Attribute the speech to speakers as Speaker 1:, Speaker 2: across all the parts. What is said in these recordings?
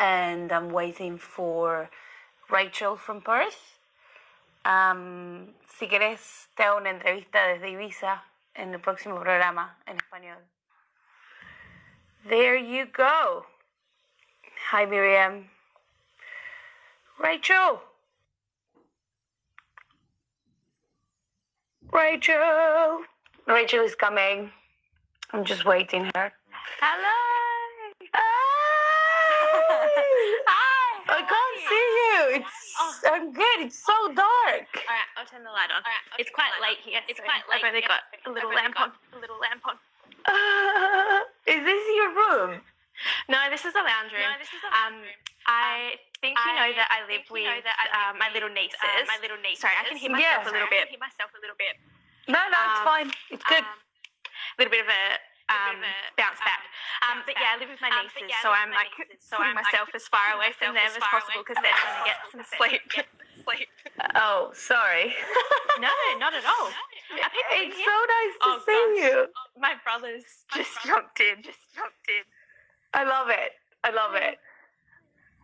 Speaker 1: and I'm waiting for Rachel from Perth. Si querés, te hago una entrevista desde Ibiza en el próximo programa en español. There you go. Hi, Miriam. Rachel. Rachel is coming. I'm just waiting her.
Speaker 2: Hello.
Speaker 1: Hi. I can't see you. I'm good. It's so dark.
Speaker 2: All right, I'll turn the light on. It's quite late here. I've only got a little lamp on.
Speaker 1: Is this your room?
Speaker 2: No, this is a lounge room. I think you know that I live with my little nieces. Sorry, I can hear myself a little bit.
Speaker 1: No, it's fine. It's good.
Speaker 2: A little bit of a bounce back. But yeah, I live with my nieces, so I'm like putting myself as far away from them as possible because they're trying to get some sleep.
Speaker 1: Oh, sorry.
Speaker 2: No, not at all.
Speaker 1: It's so nice to see you.
Speaker 2: My brother's just jumped in.
Speaker 1: I love it.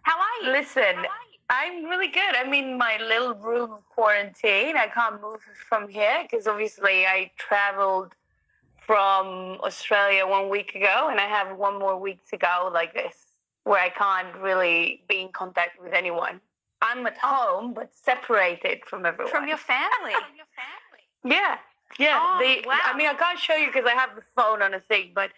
Speaker 2: How are you?
Speaker 1: Listen, I'm really good. I'm in my little room of quarantine. I can't move from here because obviously I traveled from Australia 1 week ago and I have one more week to go like this where I can't really be in contact with anyone. I'm at home but separated from everyone.
Speaker 2: From your family?
Speaker 1: Yeah.
Speaker 2: Oh, wow.
Speaker 1: I mean, I can't show you because I have the phone on a thing, but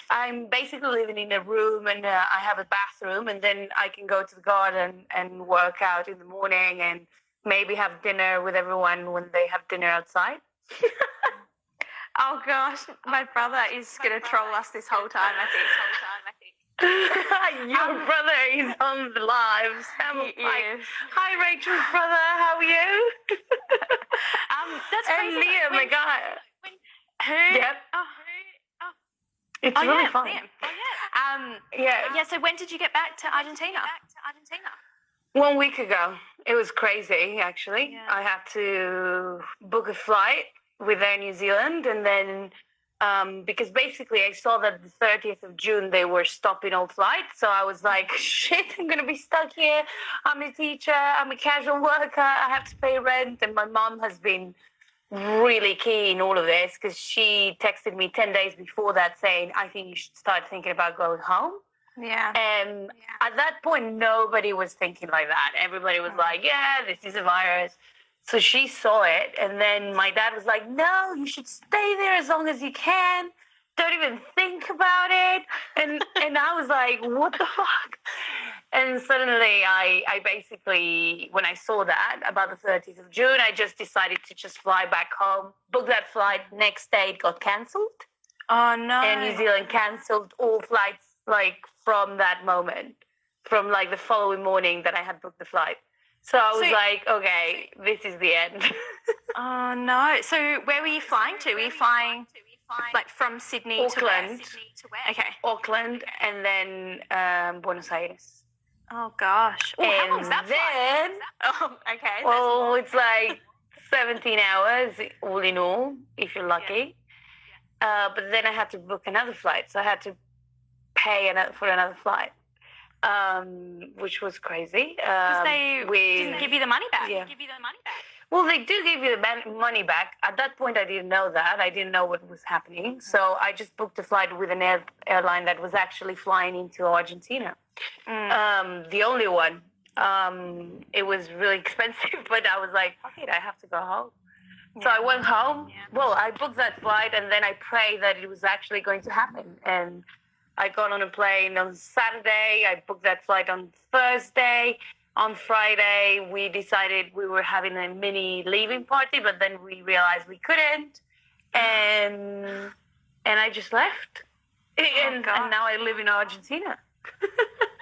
Speaker 1: I'm basically living in a room and I have a bathroom and then I can go to the garden and work out in the morning and maybe have dinner with everyone when they have dinner outside.
Speaker 2: Oh gosh, my brother is going to troll us this whole time, I think.
Speaker 1: Your brother is on the live. Hi, Rachel's brother. How are you?
Speaker 2: That's
Speaker 1: and
Speaker 2: crazy.
Speaker 1: Liam, my God.
Speaker 2: Who?
Speaker 1: Yep. It's really fun.
Speaker 2: Liam.
Speaker 1: Yeah.
Speaker 2: So when did you get back to Argentina?
Speaker 1: 1 week ago. It was crazy, actually.
Speaker 2: Yeah.
Speaker 1: I had to book a flight with Air New Zealand and then because basically I saw that the 30th of June they were stopping all flights. So I was like, shit, I'm going to be stuck here. I'm a teacher. I'm a casual worker. I have to pay rent. And my mom has been really key in all of this because she texted me 10 days before that saying, I think you should start thinking about going home.
Speaker 2: Yeah.
Speaker 1: And at that point, nobody was thinking like that. Everybody was like, yeah, this is a virus. So she saw it, and then my dad was like, no, you should stay there as long as you can. Don't even think about it. And I was like, what the fuck? And suddenly I basically, when I saw that, about the 30th of June, I just decided to just fly back home, book that flight. Next day, it got cancelled.
Speaker 2: Oh, no.
Speaker 1: And New Zealand cancelled all flights, like, from that moment, from, like, the following morning that I had booked the flight. So I was like, okay, this is the end.
Speaker 2: Oh, no. So where were you flying to? Were you flying like from Sydney to where? Okay.
Speaker 1: Auckland and then Buenos Aires.
Speaker 2: Oh, gosh. Oh, how long's that flight? Oh, okay.
Speaker 1: Well, it's like 17 hours all in all, if you're lucky. Yeah. But then I had to book another flight. So I had to pay for another flight. Which was crazy.
Speaker 2: Because they didn't give you the money back.
Speaker 1: Yeah. Well, they do give you the money back. At that point, I didn't know that. I didn't know what was happening. So I just booked a flight with an airline that was actually flying into Argentina. The only one. It was really expensive, but I was like, fuck it, I have to go home. So I went home. Yeah. Well, I booked that flight, and then I prayed that it was actually going to happen. And I got on a plane on Saturday. I booked that flight on Thursday. On Friday, we decided we were having a mini leaving party, but then we realized we couldn't. And I just left. And now I live in Argentina.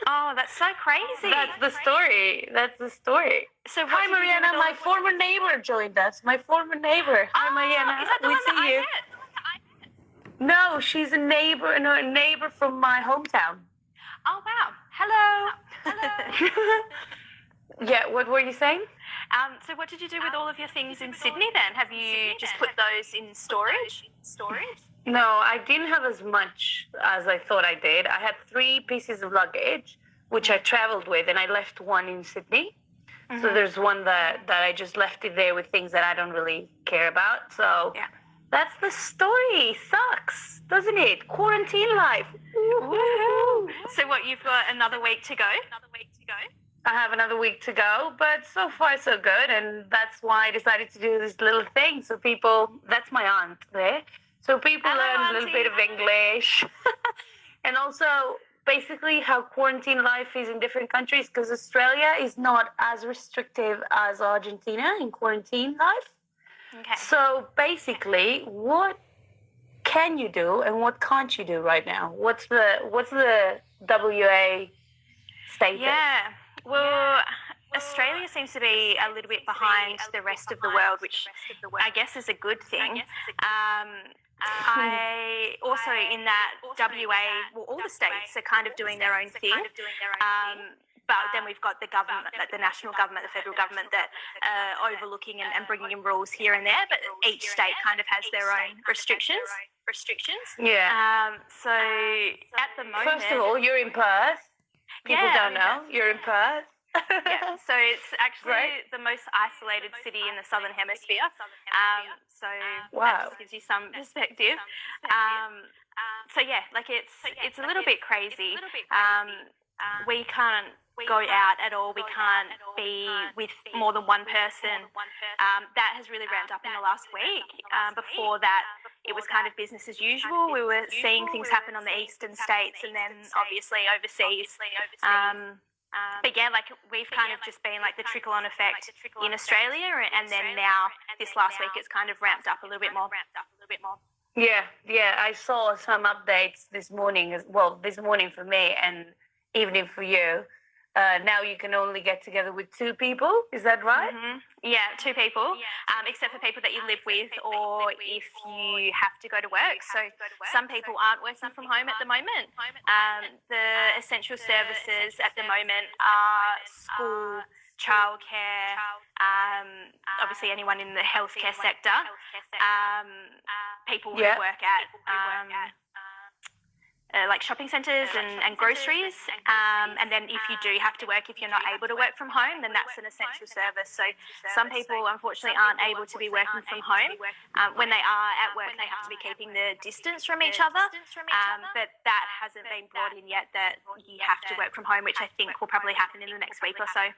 Speaker 2: Oh, that's so crazy.
Speaker 1: That's the story.
Speaker 2: So
Speaker 1: hi, Mariana. My former neighbor joined us. Hi, Mariana.
Speaker 2: Is that the
Speaker 1: we
Speaker 2: one that
Speaker 1: see
Speaker 2: I
Speaker 1: you.
Speaker 2: met?
Speaker 1: No, she's a neighbor from my hometown.
Speaker 2: Oh, wow. Hello.
Speaker 1: Yeah, what were you saying?
Speaker 2: So what did you do with all of your things in Sydney then? Have you just put those in storage? No,
Speaker 1: I didn't have as much as I thought I did. I had 3 pieces of luggage, which I traveled with, and I left one in Sydney. So there's one that I just left it there with things that I don't really care about. So that's the story. Sucks, doesn't it? Quarantine life.
Speaker 2: Woohoo. So what, you've got another week to go?
Speaker 1: I have another week to go, but so far so good. And that's why I decided to do this little thing. So people, that's my aunt there. So people learn a little bit of English. And also basically how quarantine life is in different countries, because Australia is not as restrictive as Argentina in quarantine life.
Speaker 2: Okay.
Speaker 1: So basically, what can you do and what can't you do right now? What's the WA status?
Speaker 2: Yeah. Well, Australia seems to be a little bit behind the rest of the world, which I guess is a good thing. I also, in that WA, well, all the states are kind of doing their own thing. But then we've got the government, like the national government, the federal government, that are overlooking and bringing in rules here and there. But each state kind of has their own restrictions.
Speaker 1: Yeah.
Speaker 2: So at the moment,
Speaker 1: First of all, you're in Perth. People don't know. You're in Perth.
Speaker 2: Yeah, so it's actually the most isolated city in the Southern Hemisphere. So that just gives you some perspective. So yeah, like it's a little bit crazy. We can't go out at all. We can't be with more than one person. That has really ramped up in the last week. Before that, it was kind of business as usual. We were seeing things happen on the eastern states and then obviously overseas. But yeah, like we've kind of just been like the trickle-on effect in Australia, and then now this last week it's kind of ramped up a little bit more.
Speaker 1: Yeah, I saw some updates this morning. Well, this morning for me and evening for you. Now you can only get together with 2 people. Is that right?
Speaker 2: Yeah, 2 people, except for people that you live with or if you have to go to work. So some people aren't working from home at the moment. The essential services at the moment are school, childcare, obviously anyone in the healthcare sector, people who work at like shopping centres and groceries, and then if you do have to work, if you're not able to work from home, then that's an essential service. So some people unfortunately aren't able to be working from home. When they are at work, they have to be keeping the distance from each other, but that hasn't been brought in yet, that you have to work from home, which I think will probably happen in the next week or so.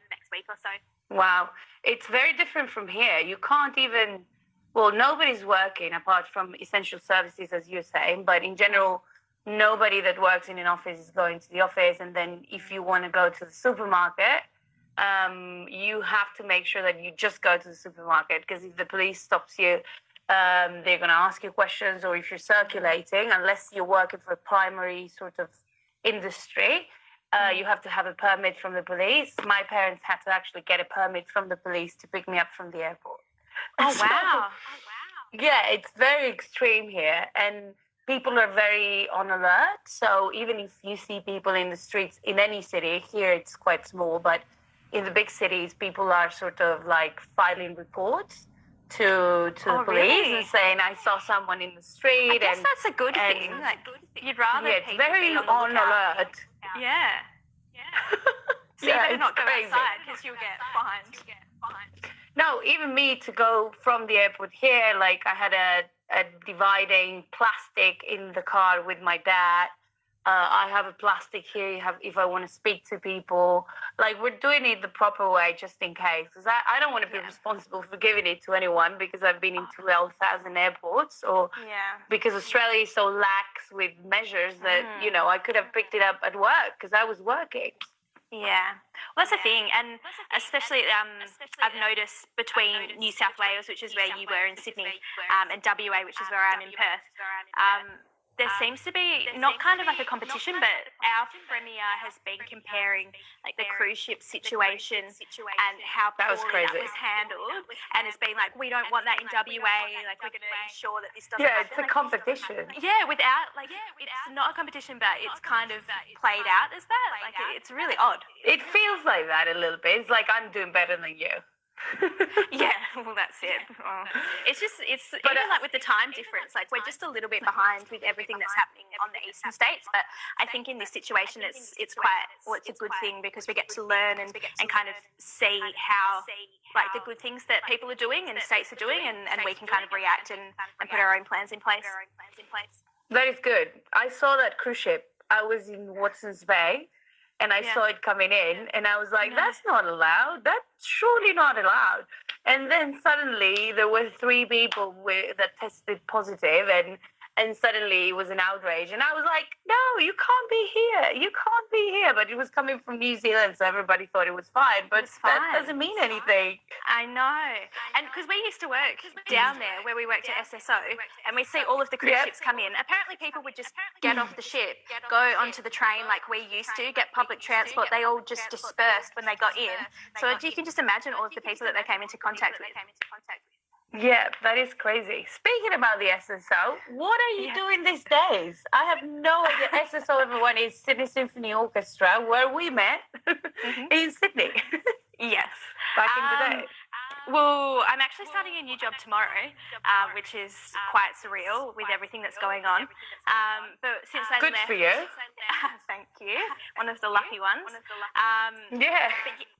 Speaker 1: Wow, it's very different from here. You can't even, well, nobody's working apart from essential services, as you're saying, but in general, nobody that works in an office is going to the office. And then if you want to go to the supermarket, you have to make sure that you just go to the supermarket, because if the police stops you, they're going to ask you questions. Or if you're circulating, unless you're working for a primary sort of industry, you have to have a permit from the police. My parents had to actually get a permit from the police to pick me up from the airport.
Speaker 2: Oh, wow.
Speaker 1: Yeah, it's very extreme here. And people are very on alert. So even if you see people in the streets in any city, here it's quite small, but in the big cities, people are sort of like filing reports to the police and saying, I saw someone in the street.
Speaker 2: I guess that's a good thing. Like, you'd rather
Speaker 1: it's very on alert.
Speaker 2: Yeah. So you better not go outside because you'll get fined.
Speaker 1: No, even me to go from the airport here, like I had a dividing plastic in the car with my dad. I have a plastic here if I want to speak to people. Like, we're doing it the proper way just in case. Because I don't want to be responsible for giving it to anyone, because I've been in 12,000 airports, or because Australia is so lax with measures that, I could have picked it up at work because I was working.
Speaker 2: Yeah, well, that's the thing, and especially I've noticed between New South Wales, which is where you were in Sydney, and WA, which is where I'm in Perth, there seems to be not kind of like a competition, but our Premier has been comparing like the cruise ship situation and how poorly that was handled, and it's been like, we don't want that in WA, like we're going to ensure that this doesn't happen.
Speaker 1: It's a competition.
Speaker 2: Yeah, without like, it's not a competition, but it's kind of played out as that. Like, it's really odd.
Speaker 1: It feels like that a little bit. It's like, I'm doing better than you.
Speaker 2: Yeah, well, that's it. Oh. It's even like with the time difference, like we're just a little bit behind with everything that's happening on the eastern states. But I think in this situation, it's a good thing because we get to learn and kind of see how like the good things that people are doing and states are doing, and we can kind of react and put our own plans in place.
Speaker 1: That is good. I saw that cruise ship. I was in Watson's Bay. And I saw it coming in, and I was like, that's not allowed. That's surely not allowed. And then suddenly there were 3 people that tested positive, and suddenly it was an outrage. And I was like, no, you can't be here. You can't be here. But it was coming from New Zealand, so everybody thought it was fine. But that doesn't mean anything.
Speaker 2: I know. And because we used to work down there where we worked at SSO, and we see all of the cruise ships come in. Apparently people would just get off the ship, go onto the train like we used to, get public transport. They all just dispersed when they got in. So you can just imagine all of the people that they came into contact with.
Speaker 1: Yeah, that is crazy. Speaking about the SSO, what are you doing these days? I have no idea. SSO, everyone, is Sydney Symphony Orchestra, where we met in Sydney.
Speaker 2: Yes.
Speaker 1: Back in the day.
Speaker 2: Well, I'm actually starting a new job tomorrow, which is quite surreal with everything that's going on. But since I
Speaker 1: left... Good for you.
Speaker 2: Thank you. One of the lucky ones.
Speaker 1: Yeah.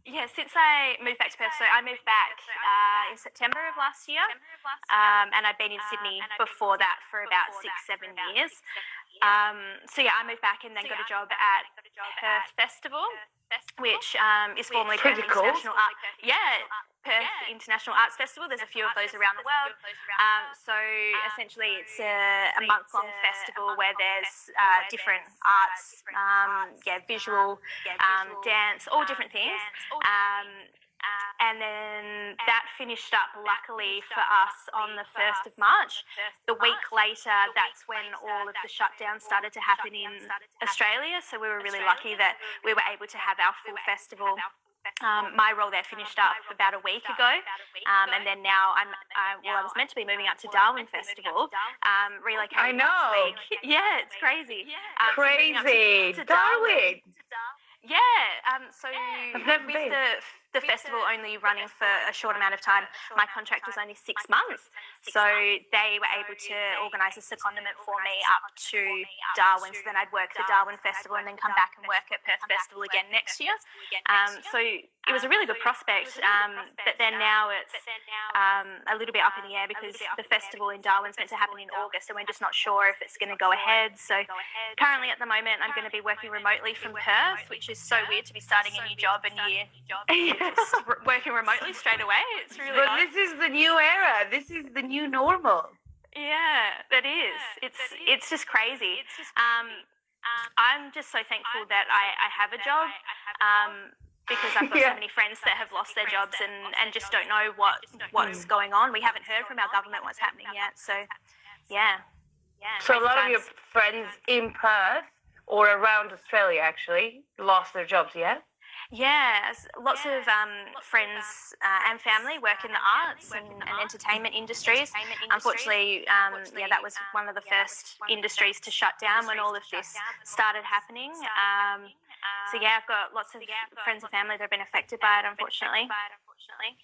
Speaker 2: Yeah, since I moved back to Perth, so I moved back in September of last year, and I've been in Sydney before that for about 6-7 years. So yeah, I moved back and then got a job at Perth Festival, which is formerly Perth International Art. Perth International Arts Festival. There's a few of those around the world. So essentially it's a month-long festival where there's different arts, visual, dance, all different things. And then that finished up, luckily for us, on the 1st of March. The week later, that's when all of the shutdowns started to happen in Australia. So we were really lucky that we were able to have our full festival. My role there finished up about a week ago, and then now I was meant to be moving up to Darwin Festival, relocating last week. Yeah, it's crazy.
Speaker 1: Crazy. So Darwin.
Speaker 2: Yeah, so with the festival only running for a short amount of time, my contract was only 6 months. So they were able to organise a secondment for me up to Darwin. So then I'd work the Darwin Festival and then come back and work at Perth Festival again next year. So it was a really good prospect. But then now it's a little bit up in the air because the festival in Darwin's meant to happen in August and we're just not sure if it's going to go ahead. So currently at the moment I'm going to be working remotely from Perth, which is so weird to be starting a new job and working remotely straight away. It's really odd.
Speaker 1: This is the new era. This is the new normal.
Speaker 2: Yeah, that is. It's just crazy. I'm just so thankful that I have a job because I've got so many friends that have lost their jobs and just don't know what's going on. We haven't heard from our government what's happening yet. So, yeah.
Speaker 1: So a lot of your friends in Perth or around Australia actually lost their jobs, yeah?
Speaker 2: Yeah, lots of friends and family work in the arts and entertainment industries. Unfortunately, that was one of the first industries to shut down when all of this started happening. So yeah, I've got lots of friends and family that have been affected by it, unfortunately.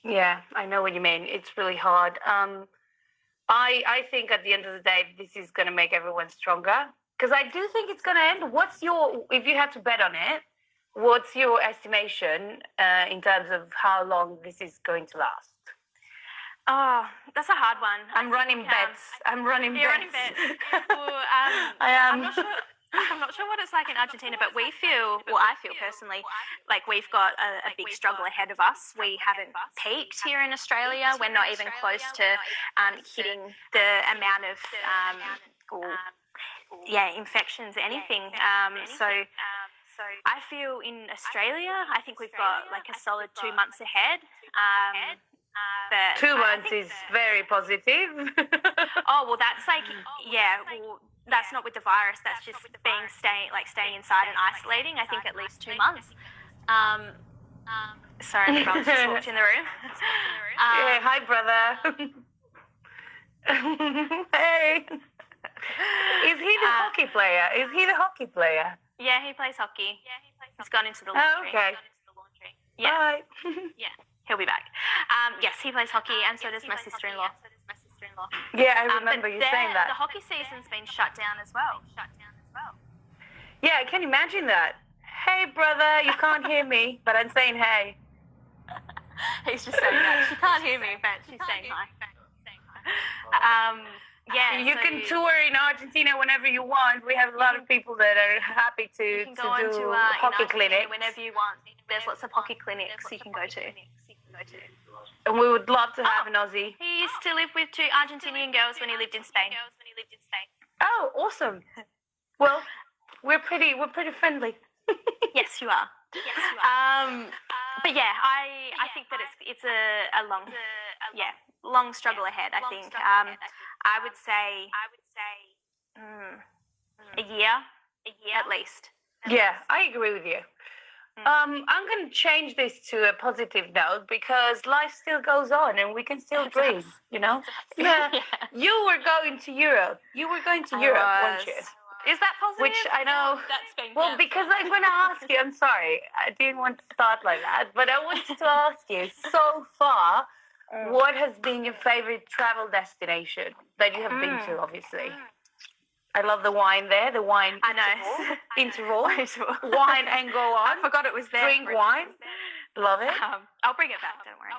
Speaker 1: Yeah, I know what you mean. It's really hard. I think at the end of the day, this is going to make everyone stronger because I do think it's going to end. If you had to bet on it, what's your estimation in terms of how long this is going to last?
Speaker 2: Oh, that's a hard one.
Speaker 1: I'm running bets.
Speaker 2: You're running bets. Well,
Speaker 1: I am.
Speaker 2: I'm not sure what it's like in Argentina, but I feel personally like we've got a big struggle ahead of us. We haven't peaked here in Australia. We're not even close to hitting the amount of infections, anything. So I feel in Australia, I think we've got like a solid 2 months ahead. But
Speaker 1: 2 months is very positive.
Speaker 2: Oh, well, that's like, that's not with the virus. That's just staying inside and isolating. I think at least 2 months. Sorry, my brother just walked in the room.
Speaker 1: Hi, brother. Hey. Is he the hockey player?
Speaker 2: Yeah, he plays hockey. He's gone into the laundry.
Speaker 1: Oh, okay.
Speaker 2: Yeah.
Speaker 1: Bye.
Speaker 2: Yeah. He'll be back. Yes, he plays hockey, and so does my sister-in-law.
Speaker 1: Yeah, I remember you saying that.
Speaker 2: The hockey season's been shut down as well.
Speaker 1: Yeah, I can imagine that. Hey, brother, you can't hear me, but I'm saying hey.
Speaker 2: He's just saying that. She can't hear me, but she's saying hi. Yeah,
Speaker 1: you can tour in Argentina whenever you want. We have a lot of people that are happy to do hockey clinics.
Speaker 2: Whenever you want. There's lots of hockey clinics you can go to.
Speaker 1: And we would love to have an Aussie.
Speaker 2: He used to live with 2 Argentinian girls when he lived in Spain.
Speaker 1: Oh, awesome. Well, we're pretty friendly.
Speaker 2: Yes, you are. But yeah, I think that it's a long struggle ahead. I think I would say a year at least.
Speaker 1: Yeah, I agree with you. I'm going to change this to a positive note because life still goes on and we can still dream, you know? Yeah. You were going to Europe. Weren't you?
Speaker 2: Is that positive?
Speaker 1: Which I know.
Speaker 2: That's been
Speaker 1: well, because I'm going to ask you, I'm sorry, I didn't want to start like that, but I wanted to ask you, so far, what has been your favorite travel destination that you have been to, obviously? I love the wine there, the wine interval. Wine and go on.
Speaker 2: I forgot it was there.
Speaker 1: Drink wine. Love it.
Speaker 2: I'll bring it back, don't worry.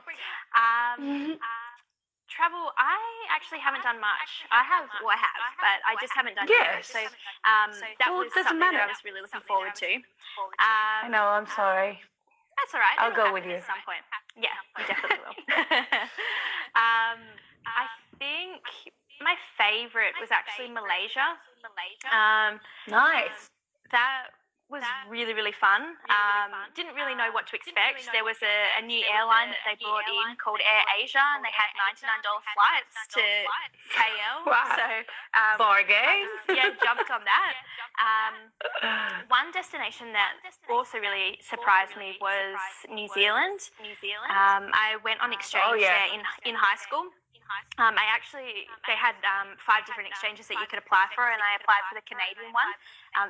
Speaker 2: Travel, I actually haven't done much. I have, but I just haven't done it. So that was something that I was really looking forward to.
Speaker 1: I know, I'm sorry.
Speaker 2: That's all right.
Speaker 1: I'll go with you.
Speaker 2: At some point. Yeah, you definitely will. I think my favourite was actually Malaysia.
Speaker 1: Nice.
Speaker 2: That was really, really fun. Didn't really know what to expect. There was a new airline that they brought in called Air Asia, and they had $99 flights to KL.
Speaker 1: Wow.
Speaker 2: So,
Speaker 1: bargain.
Speaker 2: Jumped on that. One destination that also really surprised me was New Zealand. I went on exchange there in high school. They had 5 different exchanges that you could apply for, and I applied for the Canadian one,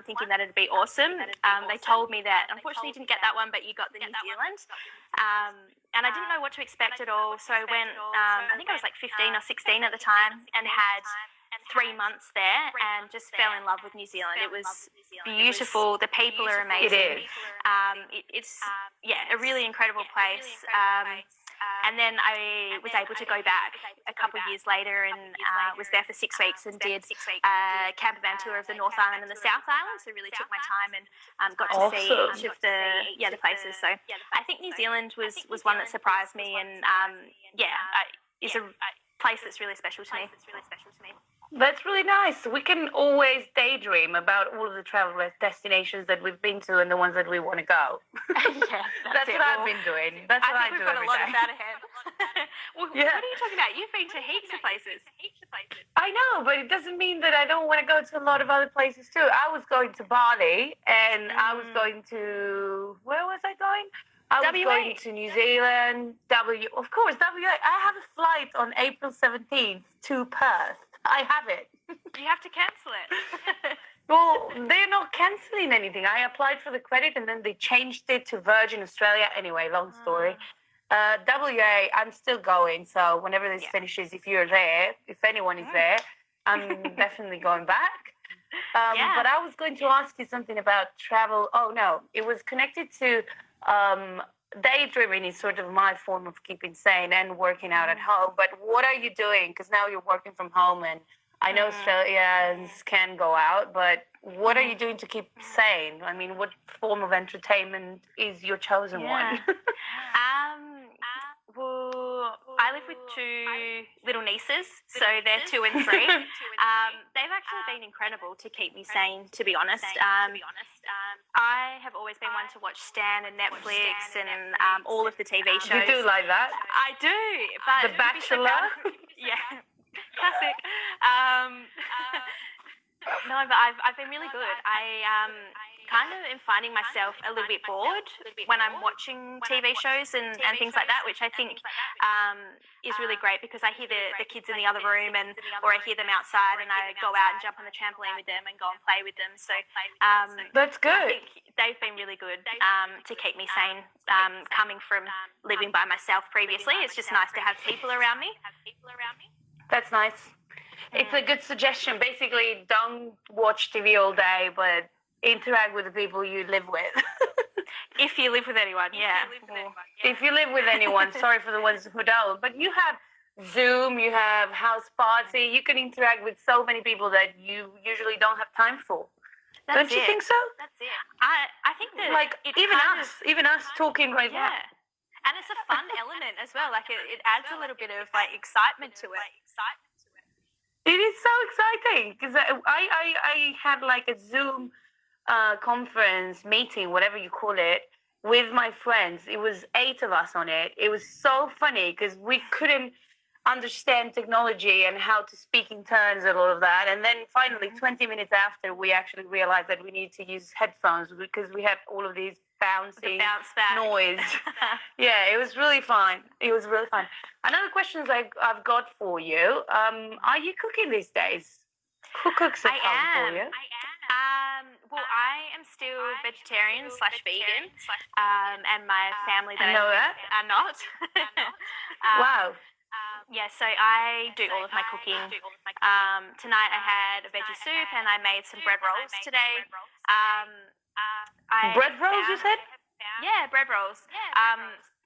Speaker 2: thinking that it'd be awesome. They told me that unfortunately you didn't get that one, but you got the New Zealand. And I didn't know what to expect at all, so I went, I think I was like 15 or 16 at the time, and had 3 months there and just fell in love with New Zealand. It was beautiful. The people are amazing. It's a really incredible place. And then I was able to go back a couple of years later and was there for 6 weeks and did a campervan tour of the North Island and the South Island. So really took my time and got to see each of the places. So I think New Zealand was one that surprised me, and is a place that's really special to me.
Speaker 1: That's really nice. We can always daydream about all of the travel destinations that we've been to and the ones that we want to go. That's what I've been doing. That's what I do every day. I think we've got a lot of that ahead.
Speaker 2: What are you talking about? You've been to heaps of places.
Speaker 1: I know, but it doesn't mean that I don't want to go to a lot of other places too. I was going to Bali, and I was going to... Where was I going? I was going to New Zealand. Of course, WA. I have a flight on April 17th to Perth. I have it.
Speaker 2: You have to cancel it.
Speaker 1: Well, they're not cancelling anything. I applied for the credit and then they changed it to Virgin Australia. Anyway, long story. WA, I'm still going. So whenever this finishes, if you're there, if anyone is there, I'm definitely going back. But I was going to ask you something about travel. Oh, no. It was connected to daydreaming is sort of my form of keeping sane and working out at home. But what are you doing? Because now you're working from home, and I know Australians can go out, but what are you doing to keep sane? I mean, what form of entertainment is your chosen one?
Speaker 2: Well, I live with 2 little nieces, so they're 2 and 3. They've actually been incredible to keep me sane, to be honest. I have always been one to watch Stan and Netflix and all of the TV shows.
Speaker 1: You do like that?
Speaker 2: I do. But
Speaker 1: The Bachelor?
Speaker 2: Classic. No, but I've been really good. I kind of am finding myself a little bit bored when I'm watching TV shows and things like that, which I think is really great because I hear the kids in the other room or I hear them outside and I go out and jump on the trampoline with them and go and play with them. So
Speaker 1: that's good.
Speaker 2: I think they've been really good to keep me sane. Coming from living by myself previously, it's just nice to have people around me.
Speaker 1: That's nice. It's a good suggestion. Basically, don't watch TV all day, but interact with the people you live with.
Speaker 2: If you live with anyone, yeah.
Speaker 1: If you live with anyone, sorry for the ones who don't. But you have Zoom, you have House Party. You can interact with so many people that you usually don't have time for. Don't you think so?
Speaker 2: That's it. I think that
Speaker 1: like even us talking right now.
Speaker 2: And it's a fun element as well. Like it adds a little bit of like excitement to it.
Speaker 1: It is so exciting because I had like a Zoom conference meeting, whatever you call it, with my friends. It was 8 of us on it. It was so funny because we couldn't understand technology and how to speak in turns and all of that. And then finally, 20 minutes after, we actually realized that we needed to use headphones because we had all of these bouncing noise. Yeah, it was really fun. Another question I've got for you. Are you cooking these days? Who cooks at home for you?
Speaker 2: Well, I am still vegetarian/vegan, and my family
Speaker 1: I know that
Speaker 2: are not.
Speaker 1: Wow.
Speaker 2: Yeah, so I do all of my cooking. Tonight I had a veggie soup and I made some bread rolls today.
Speaker 1: Bread rolls, you said?
Speaker 2: Yeah, bread rolls.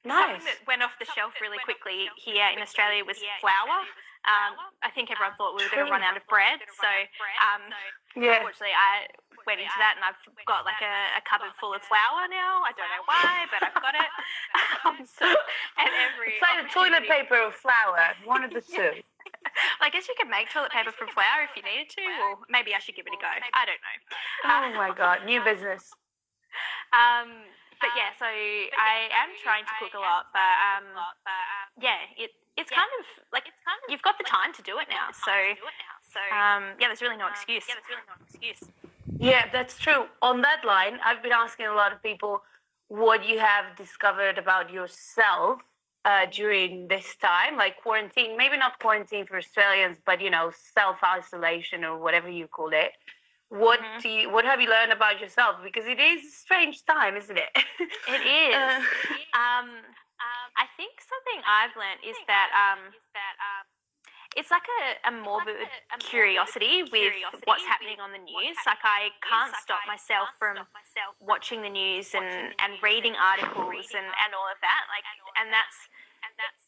Speaker 1: Nice.
Speaker 2: Something that went off the shelf really quickly here in Australia was flour. I think everyone thought we were going to run out of bread, so unfortunately I went into that and I've got like a cupboard full of flour now. I don't know why, but I've got it.
Speaker 1: It's like the toilet paper or flour, one of the two.
Speaker 2: I guess you could make toilet paper from flour if you needed to, or maybe I should give it a go. I don't know.
Speaker 1: Oh my God, new business.
Speaker 2: But yeah, so I am trying to cook a lot, but yeah, it's kind of like you've got the time to do it now, so yeah, there's really no excuse.
Speaker 1: Yeah, that's true. On that line, I've been asking a lot of people what you have discovered about yourself during this time, like quarantine, maybe not quarantine for Australians, but self-isolation or whatever you call it. What have you learned about yourself? Because it is a strange time, isn't it?
Speaker 2: It is. I think something I've learned is that it's like a morbid curiosity with what's happening on the news. Like I can't stop myself from watching the news and reading articles and all of that. Like, and that's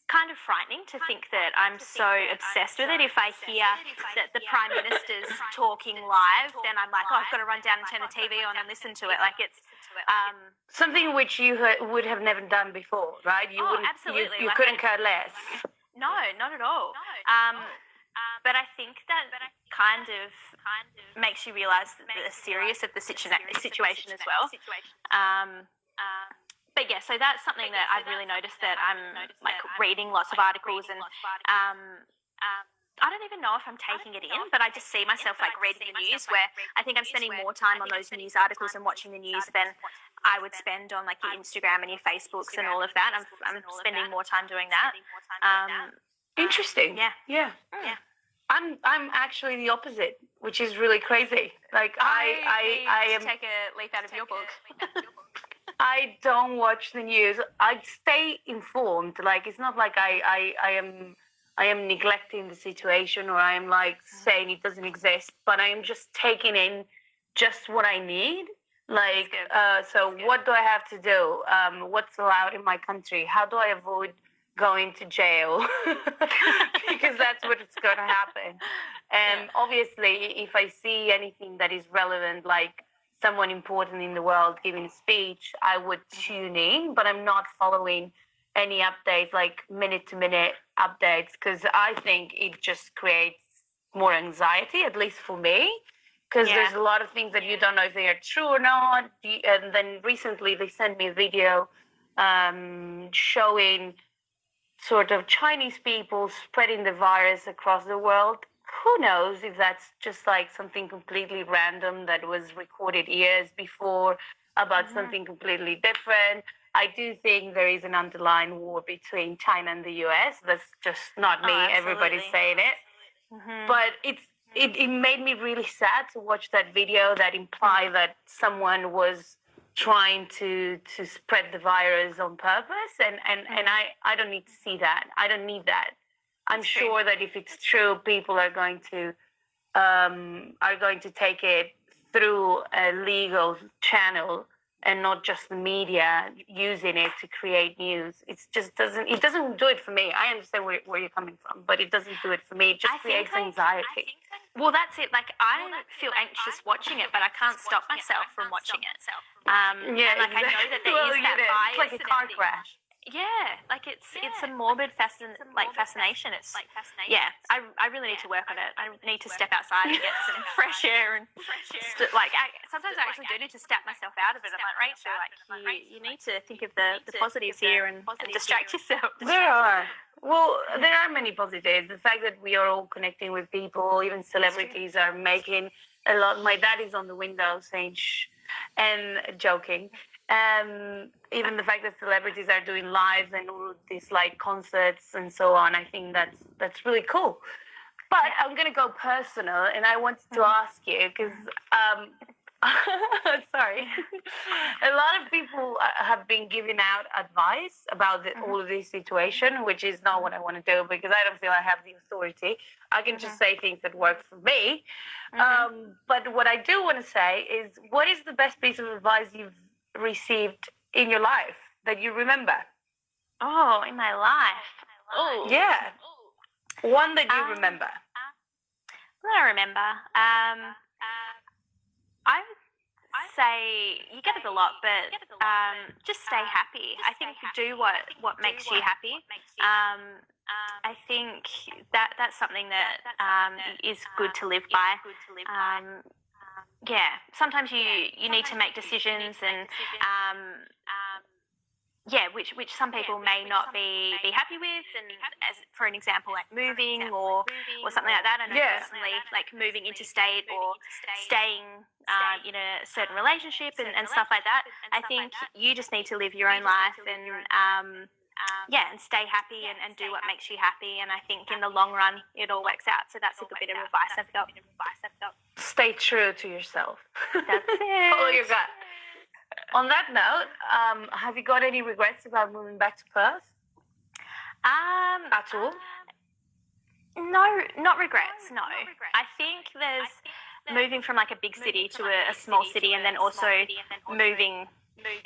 Speaker 2: kind of frightening to think that I'm so obsessed with it. If I hear that the Prime Minister's talking live, then I'm like, oh, I've got to run down and turn the TV on and listen to it. Like it's
Speaker 1: something which you would have never done before, right?
Speaker 2: Absolutely.
Speaker 1: You couldn't care less.
Speaker 2: No, not at all. But I think that kind of makes you realise the seriousness of the situation as well. But yeah, so that's something that I've really noticed, that I'm like reading lots of articles and I don't even know if I'm taking it in, but I just see myself like reading the news, where I think I'm spending more time on those news articles and watching the news than I would spend on like your Instagram and your Facebooks and all of that. I'm spending more time doing that.
Speaker 1: Interesting. Yeah. I'm actually the opposite, which is really crazy. Like I am
Speaker 2: take a leaf out of your book.
Speaker 1: I don't watch the news. I stay informed. Like it's not like I am neglecting the situation or I am like saying it doesn't exist, but I am just taking in just what I need. Like what do I have to do? What's allowed in my country? How do I avoid going to jail? Because that's what's going to happen. And obviously, if I see anything that is relevant, like someone important in the world giving a speech, I would tune in, but I'm not following any updates, like minute-to-minute updates, because I think it just creates more anxiety, at least for me, because there's a lot of things that you don't know if they are true or not. And then recently they sent me a video showing sort of Chinese people spreading the virus across the world. who knows if that's just like something completely random that was recorded years before about something completely different. I do think there is an underlying war between China and the US. That's just not me. Everybody's saying it. But it made me really sad to watch that video that implied that someone was trying to spread the virus on purpose. And I don't need to see that. I don't need that. I'm sure that if it's true, people are going to take it through a legal channel and not just the media using it to create news. It doesn't do it for me. I understand where you're coming from, but it doesn't do it for me. It just creates anxiety.
Speaker 2: Well, that's it. Like, I feel anxious watching it, but I can't stop myself from watching it. I know that there is that bias.
Speaker 1: It's like a car crash.
Speaker 2: Yeah, like it's a morbid fascination. It's I really need to work on it. I need to step outside and get some fresh air and sometimes I actually do need to step myself out of it. I'm like, Rachel, you need to think of the positives here and distract yourself.
Speaker 1: There are. Well, there are many positives. The fact that we are all connecting with people, even celebrities are making a lot. My dad is on the window saying shh and joking. Even the fact that celebrities are doing lives and all these like concerts and so on, I think that's really cool. But I'm gonna go personal, and I wanted to ask you because sorry, a lot of people have been giving out advice about all of this situation, which is not what I want to do because I don't feel I have the authority. I can just say things that work for me. But what I do want to say is, what is the best piece of advice you've received in your life that you remember?
Speaker 2: Oh, in my life. Oh,
Speaker 1: yeah. One that you remember.
Speaker 2: What I remember. I would say you get it a lot, but just stay happy. I think do what makes you happy. I think that's something that is good to live by. Sometimes you need to make decisions and which some people may not be happy with, and as for an example, like moving or something like that. I know personally, like moving interstate or staying in a certain relationship and stuff like that. I think you just need to live your own life and and stay happy and do what makes you happy. And I think in the long run, it all works out. So that's a good bit of advice I've got.
Speaker 1: Stay true to yourself.
Speaker 2: That's it.
Speaker 1: Follow your gut. On that note, have you got any regrets about moving back to Perth? At all?
Speaker 2: No, not regrets. No, I think there's moving from like a big city to a small city, and then also moving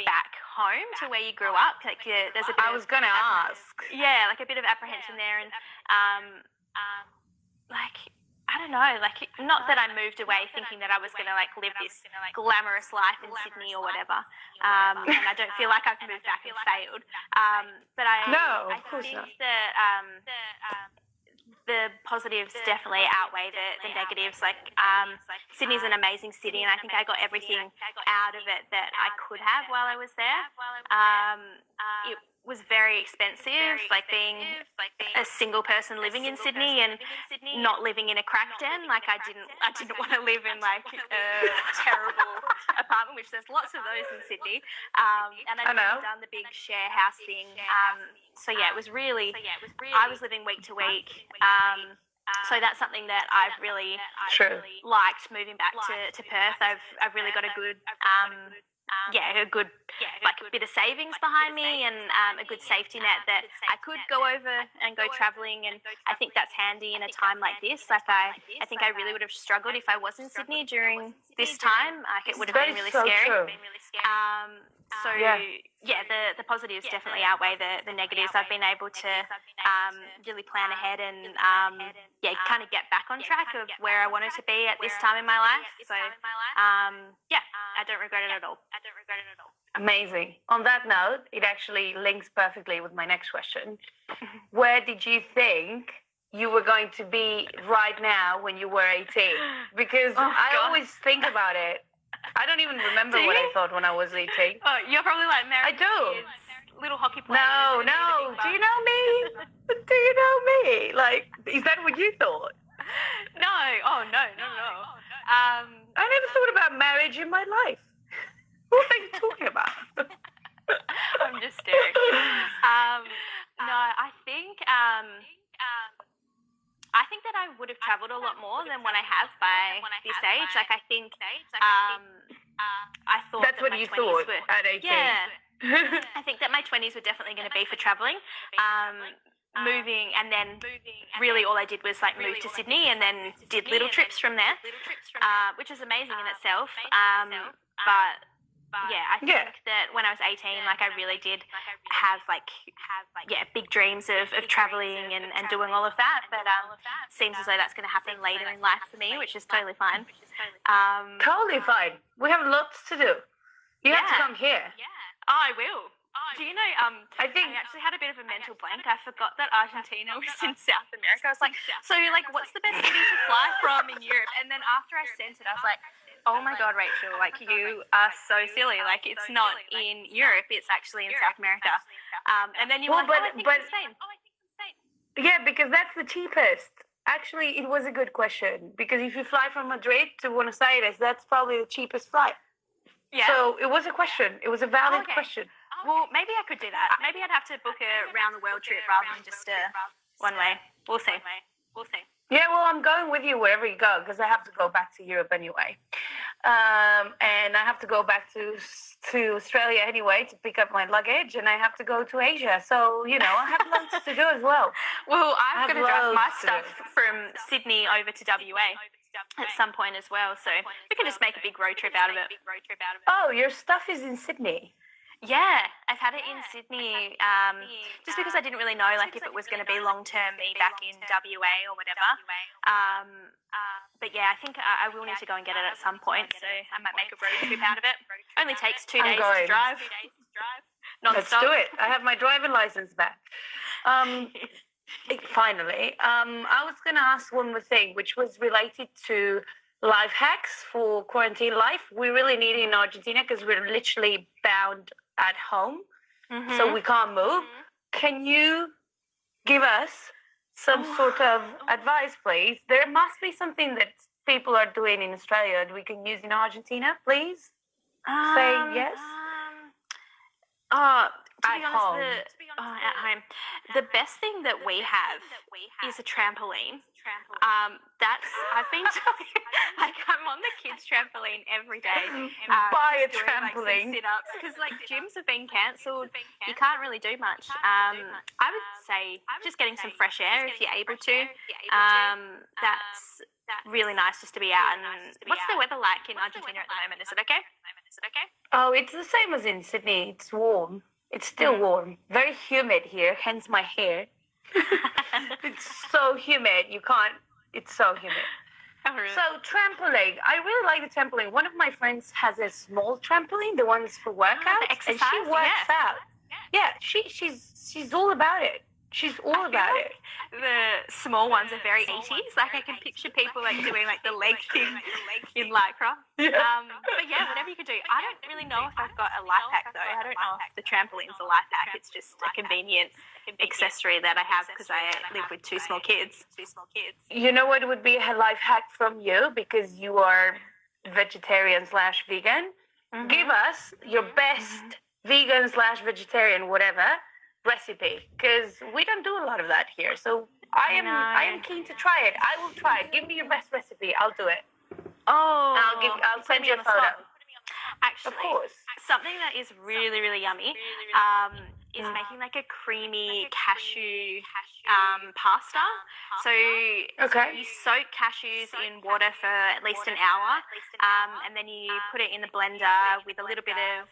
Speaker 2: back home to where you grew up. Like there's a bit.
Speaker 1: I was gonna ask.
Speaker 2: Yeah, like a bit of apprehension there, and I don't know, like not that I moved away thinking that I was going to like live this glamorous life in Sydney or whatever, and I don't feel like I've moved back and failed. But I think that the positives definitely outweigh the negatives. Like Sydney's an amazing city, and I think I got everything out of it that I could have while I was there. It was very expensive, like being a single person living in Sydney and not living in a crack den. Like I didn't want to live in like a terrible apartment, which there's lots of those in Sydney. And I'd never done the big share house thing. It was really, I was living week to week. So that's something that I've really liked moving back to Perth. I've really got a good like a bit of savings behind me and a good safety net that I could go over and go travelling, and I think that's handy in a time like this. Like I think I really would have struggled if I was in Sydney during this time. Like it would have been really scary. The positives definitely outweigh the negatives. I've been able to really plan ahead and kind of get back on track of where I wanted to be at this time in my life. So I don't regret it at all.
Speaker 1: Amazing. On that note, it actually links perfectly with my next question. Where did you think you were going to be right now when you were 18? Because I always think about it. I don't even remember what I thought when I was 18.
Speaker 2: Oh, you're probably like married.
Speaker 1: I do.
Speaker 2: Kids, little hockey players.
Speaker 1: No. Do you know me? Do you know me? Like, is that what you thought?
Speaker 2: No. Oh, no.
Speaker 1: I never thought about marriage in my life. What are you talking about?
Speaker 2: I'm just staring. No, I think that I would have travelled a lot more than what I have by this age. Like, I think I thought
Speaker 1: that's
Speaker 2: that
Speaker 1: what
Speaker 2: my
Speaker 1: you
Speaker 2: 20s
Speaker 1: thought
Speaker 2: were,
Speaker 1: at 18.
Speaker 2: yeah. I think that my 20s were definitely going to be for travelling. Moving, and then really all I did was like move to Sydney and then did little trips from there, which is amazing in itself. But yeah, I think that when I was 18, like I really did have big dreams of travelling and doing all of that. But seems as though that's going to happen later in life for me, which is totally fine.
Speaker 1: Totally fine. We have lots to do. You have to come here.
Speaker 2: Oh, I will. Do you know, I actually had a bit of a mental blank. I forgot that Argentina was in South America. I was like, so like, what's the best city to fly from in Europe? And then after I sent it, I was like, oh my God, Rachel, like you are so silly. Like it's not in Europe, it's actually in South America. And then you were like, I think it's Spain.
Speaker 1: Yeah, because that's the cheapest. Actually, it was a good question because if you fly from Madrid to Buenos Aires, that's probably the cheapest flight. Yeah. So it was a question. It was a valid question.
Speaker 2: Well, maybe I could do that. Maybe I'd have to book a round-the-world trip rather than just a one-way. We'll see.
Speaker 1: Yeah, well, I'm going with you wherever you go because I have to go back to Europe anyway. And I have to go back to Australia anyway to pick up my luggage, and I have to go to Asia. So, you know, I have loads to do as well.
Speaker 2: Well, I'm going to drive my stuff from Sydney over to WA at some point as well. So we can just make a big road trip out of it.
Speaker 1: Oh, your stuff is in Sydney?
Speaker 2: Yeah, I've had it in Sydney just because I didn't really know like if it was going to be long-term me back in WA or whatever. But yeah, I think I will need to go and get it at some point, so I might make a road trip out of it. Only takes 2 days to drive.
Speaker 1: Let's do it. I have my driving license back. Finally, I was going to ask one more thing, which was related to life hacks for quarantine life. We really need it in Argentina because we're literally bound at home, so we can't move. Can you give us some sort of advice, please? There must be something that people are doing in Australia that we can use in Argentina, please? Say yes.
Speaker 2: At home, the best thing that we have is a trampoline. I've been like I'm on the kids' trampoline every day.
Speaker 1: Buy a
Speaker 2: doing,
Speaker 1: trampoline.
Speaker 2: Like, sit-ups because like gyms have been cancelled. You can't really do much. I would say just getting some fresh air if you're able to. That's really nice just to be out. And what's the weather like in Argentina at the moment? Is it okay?
Speaker 1: Oh, it's the same as in Sydney. It's warm. It's still warm. Very humid here, hence my hair. It's so humid. You can't. It's so humid.
Speaker 2: Oh, really?
Speaker 1: So trampoline. I really like the trampoline. One of my friends has a small trampoline, the ones for workouts, and she works out. Yeah, she's all about it. She's all about it.
Speaker 2: The small ones are very 80s. Like I can picture people like doing like the leg thing in lycra.
Speaker 1: Yeah.
Speaker 2: But yeah, whatever you can do. I don't really know if I've got a life hack though. I don't know if the trampoline's a life hack. It's just a convenient accessory that I have because I live with two small kids.
Speaker 1: You know what would be a life hack from you because you are vegetarian/vegan? Give us your best vegan/vegetarian whatever recipe because we don't do a lot of that here. So I am keen to try it. I will try it. Give me your best recipe. I'll do it.
Speaker 2: Oh,
Speaker 1: I'll send you a photo.
Speaker 2: Actually,
Speaker 1: of course.
Speaker 2: Something that is really, really yummy is making like a creamy cashew pasta. So you soak cashews in water for at least an hour, and then you put it in the blender with a little bit of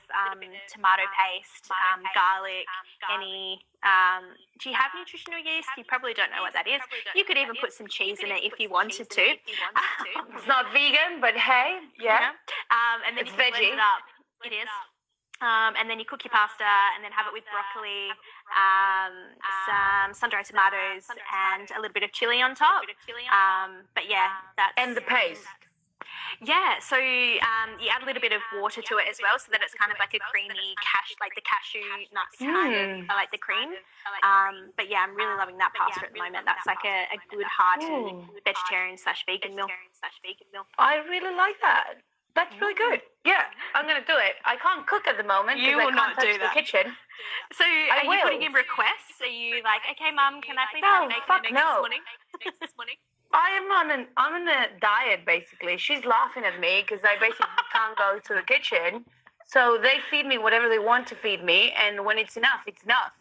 Speaker 2: tomato paste, garlic, any. Do you have nutritional yeast? You probably don't know what that is. You could even put some cheese in it if you wanted to.
Speaker 1: It's not vegan, but hey, yeah.
Speaker 2: And then
Speaker 1: it's
Speaker 2: you can
Speaker 1: veggie.
Speaker 2: blend it up. It is. And then you cook your pasta and then have it with broccoli, some sun-dried tomatoes and a little bit of chili on top. But yeah, that's...
Speaker 1: And the paste.
Speaker 2: Yeah, so you add a little bit of water to it as well, so that it's kind of like a creamy like the cashew nuts kind of, I like the cream. But yeah, I'm really loving that pasta at the moment. That's like a good hearty vegetarian / vegan meal.
Speaker 1: I really like that. That's really good. Yeah, I'm going to do it. I can't cook at the moment because I can't touch the kitchen.
Speaker 2: So are you putting in requests? Are you like, okay, Mum, can I please have bacon and eggs this morning?
Speaker 1: I'm on a diet, basically. She's laughing at me because I basically can't go to the kitchen. So they feed me whatever they want to feed me, and when it's enough, it's enough.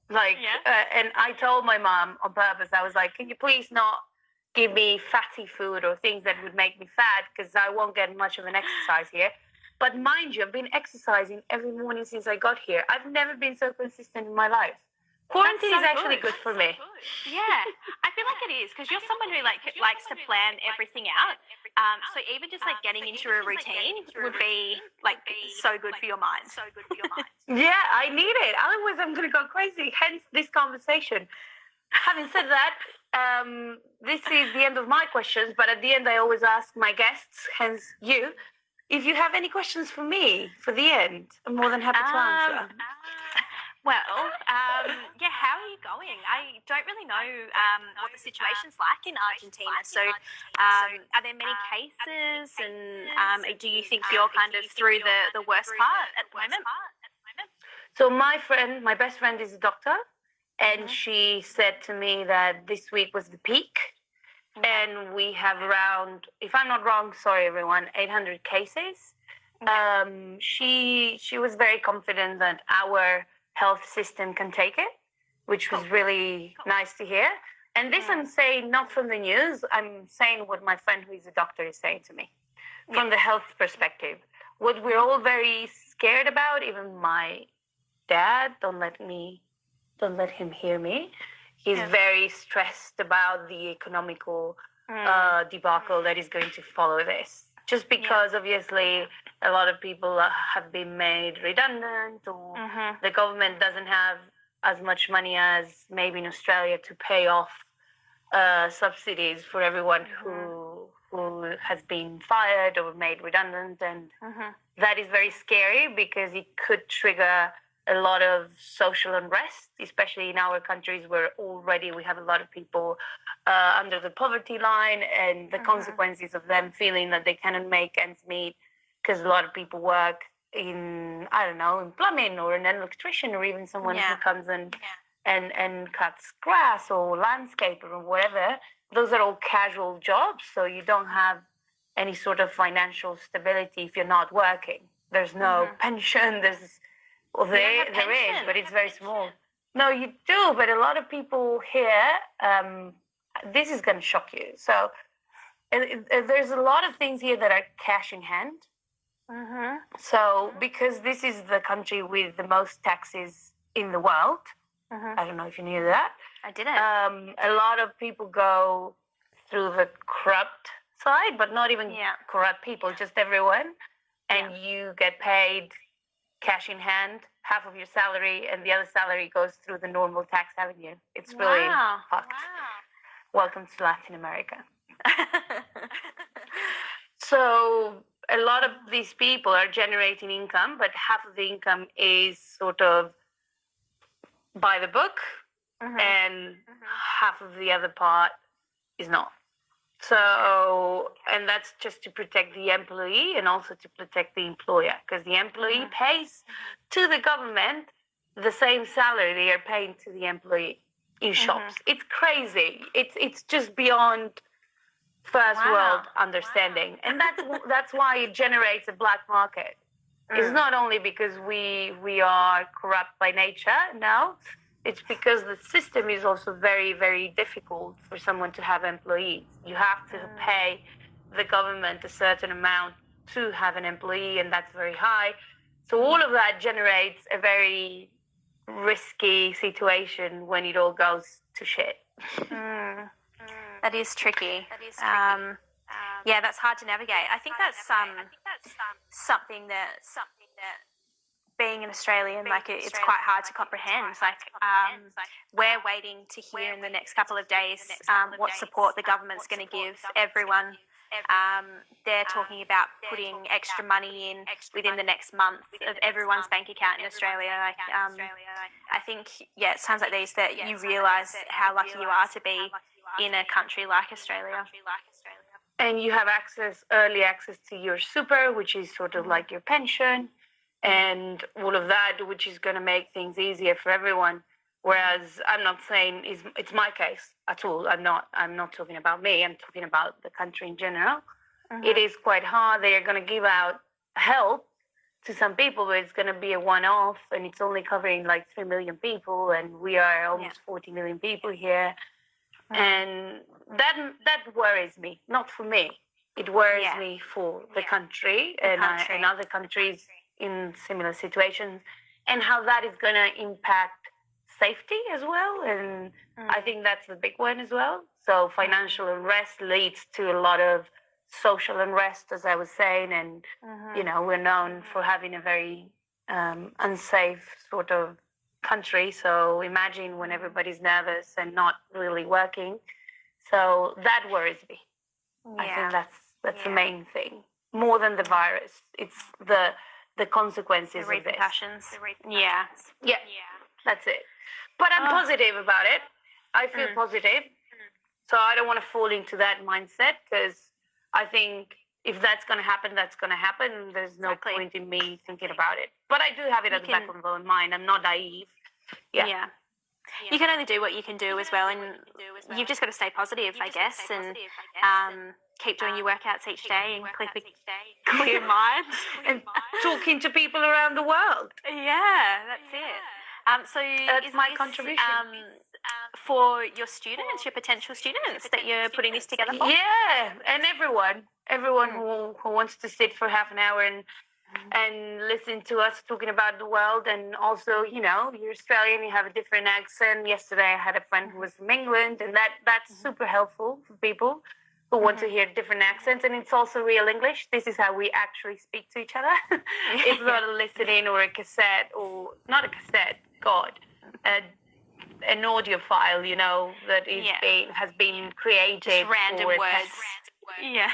Speaker 1: And I told my mom on purpose, I was like, can you please not give me fatty food or things that would make me fat, because I won't get much of an exercise here. But mind you, I've been exercising every morning since I got here. I've never been so consistent in my life. Quarantine is actually good for me.
Speaker 2: Yeah, I feel like it is, because you're someone who likes to plan everything out. So even just like getting into a routine would be like so good for your mind.
Speaker 1: Yeah, I need it. Otherwise, I'm going to go crazy. Hence this conversation. Having said that, this is the end of my questions, but at the end I always ask my guests, hence you, if you have any questions for me for the end. I'm more than happy to answer.
Speaker 2: Well, yeah, how are you going? I don't really know what the situation's like in Argentina. So are there many cases, and do you think you're kind of through the worst part at the moment?
Speaker 1: So my best friend is a doctor, and she said to me that this week was the peak, and we have around, if I'm not wrong, sorry everyone, 800 cases. She was very confident that our health system can take it, which was really nice to hear. And this I'm saying not from the news, I'm saying what my friend who is a doctor is saying to me from the health perspective. What we're all very scared about, even my dad, don't let him hear me. He's very stressed about the economical debacle that is going to follow this. Just because obviously a lot of people have been made redundant, or the government doesn't have as much money as maybe in Australia to pay off subsidies for everyone who has been fired or made redundant. And that is very scary, because it could trigger a lot of social unrest, especially in our countries where already we have a lot of people under the poverty line, and the consequences of them feeling that they cannot make ends meet, because a lot of people work in, I don't know, in plumbing or an electrician, or even someone who comes and cuts grass or landscaper or whatever. Those are all casual jobs, so you don't have any sort of financial stability if you're not working. There's no pension, there is, but it's very small. No, you do, but a lot of people here, this is going to shock you. So there's a lot of things here that are cash in hand. So because this is the country with the most taxes in the world, I don't know if you knew that.
Speaker 2: I didn't.
Speaker 1: A lot of people go through the corrupt side, but not even corrupt people, just everyone. And you get paid cash in hand, half of your salary, and the other salary goes through the normal tax avenue. It's really fucked. Welcome to Latin America. So a lot of these people are generating income, but half of the income is sort of by the book, and half of the other part is not. So, and that's just to protect the employee and also to protect the employer, because the employee pays to the government the same salary they are paying to the employee in shops. It's crazy. It's just beyond first world understanding. And that's why it generates a black market. It's not only because we are corrupt by nature, no. It's because the system is also very, very difficult for someone to have employees. You have to pay the government a certain amount to have an employee, and that's very high. So all of that generates a very risky situation when it all goes to shit.
Speaker 2: That is tricky. Yeah, that's hard to navigate. I think that's something that being an Australian, like it's quite hard to comprehend. Like we're waiting to hear in the next couple of days what support the government's going to give everyone They're talking about putting extra money in within the next month of everyone's bank account in Australia. I think, it sounds like these that you realise how lucky you are to be in a country like Australia.
Speaker 1: And you have early access to your super, which is sort of like your pension, and all of that, which is going to make things easier for everyone. Whereas I'm not saying it's my case at all. I'm not talking about me. I'm talking about the country in general. It is quite hard. They are going to give out help to some people, but it's going to be a one-off, and it's only covering like 3 million people, and we are almost 40 million people here. And that worries me. Not for me. It worries me for the country and other countries in similar situations, and how that is going to impact safety as well. And I think that's the big one as well. So financial unrest leads to a lot of social unrest, as I was saying, and we're known for having a very unsafe sort of country. So imagine when everybody's nervous and not really working. So that worries me. I think that's the main thing, more than the virus. It's the consequences,
Speaker 2: the repercussions.
Speaker 1: of this. Yeah, that's it. But I'm positive about it. I feel positive. So I don't want to fall into that mindset, because I think if that's going to happen, that's going to happen. There's no point in me thinking about it. But I do have it at the back of my mind. I'm not naive. Yeah.
Speaker 2: You can only do what you can do as well, and you've just got to stay positive, I guess, and keep doing your workouts each day and keep a clear mind.
Speaker 1: And talking to people around the world.
Speaker 2: Yeah, that's it. So
Speaker 1: that's my contribution.
Speaker 2: For your students, your potential students, that you're putting this together for?
Speaker 1: Yeah, and everyone who wants to sit for half an hour and listen to us talking about the world. And also, you're Australian, you have a different accent. Yesterday I had a friend who was from England, and that's super helpful for people who want to hear different accents. And it's also real English. This is how we actually speak to each other. It's not a listening or a cassette, or not a cassette, an audio file, that has been created.
Speaker 2: Just random words.
Speaker 1: Yeah.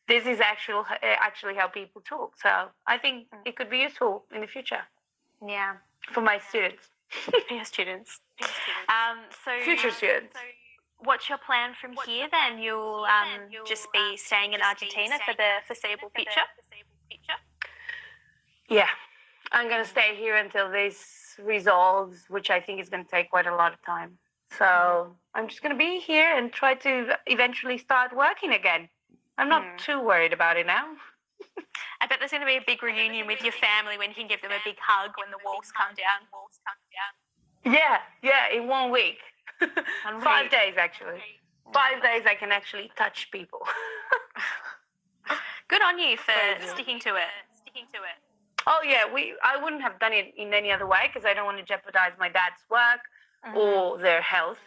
Speaker 1: This is actually how people talk. So I think it could be useful in the future.
Speaker 2: Yeah.
Speaker 1: For my students.
Speaker 2: For your students.
Speaker 1: Future students.
Speaker 2: What's your plan from here then? You'll just be staying in Argentina for the foreseeable future?
Speaker 1: Yeah. I'm going to stay here until this resolves, which I think is going to take quite a lot of time. So I'm just going to be here and try to eventually start working again. I'm not too worried about it now.
Speaker 2: I bet there's going to be a big reunion with your family when you can give them a big hug when the walls come down.
Speaker 1: Yeah, in 1 week. 5 days, actually. 5 days I can actually touch people.
Speaker 2: Good on you for sticking to it.
Speaker 1: Oh, yeah, I wouldn't have done it in any other way, because I don't want to jeopardize my dad's work or their health.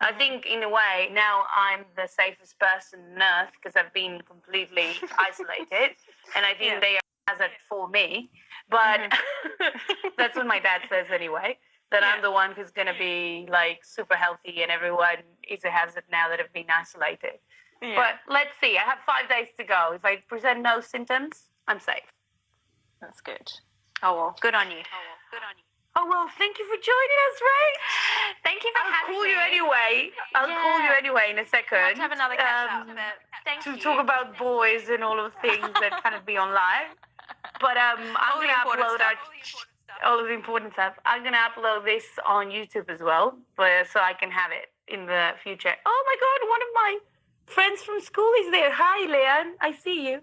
Speaker 1: I think, in a way, now I'm the safest person on earth, because I've been completely isolated, and I think they are a hazard for me. But that's what my dad says anyway, that I'm the one who's going to be, like, super healthy, and everyone is a hazard now that have been isolated. Yeah. But let's see. I have 5 days to go. If I present no symptoms, I'm safe.
Speaker 2: That's good. Oh, well, good on you.
Speaker 1: Oh, well, thank you for joining us, Ray.
Speaker 2: Thank you for having me.
Speaker 1: I'll call you anyway. Call you anyway in a second.
Speaker 2: We'll have to have another catch-up, but thank you.
Speaker 1: To talk about boys and all of the things that kind of be on live. But I'm going to upload all of the important stuff. I'm going to upload this on YouTube as well, so I can have it in the future. Oh, my God, one of my friends from school is there. Hi, Leanne. I see you.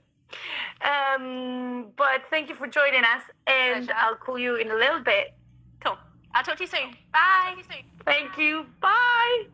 Speaker 1: But thank you for joining us, and I'll call you in a little bit.
Speaker 2: Cool. I'll talk to you soon. Bye.
Speaker 1: Thank you. Bye.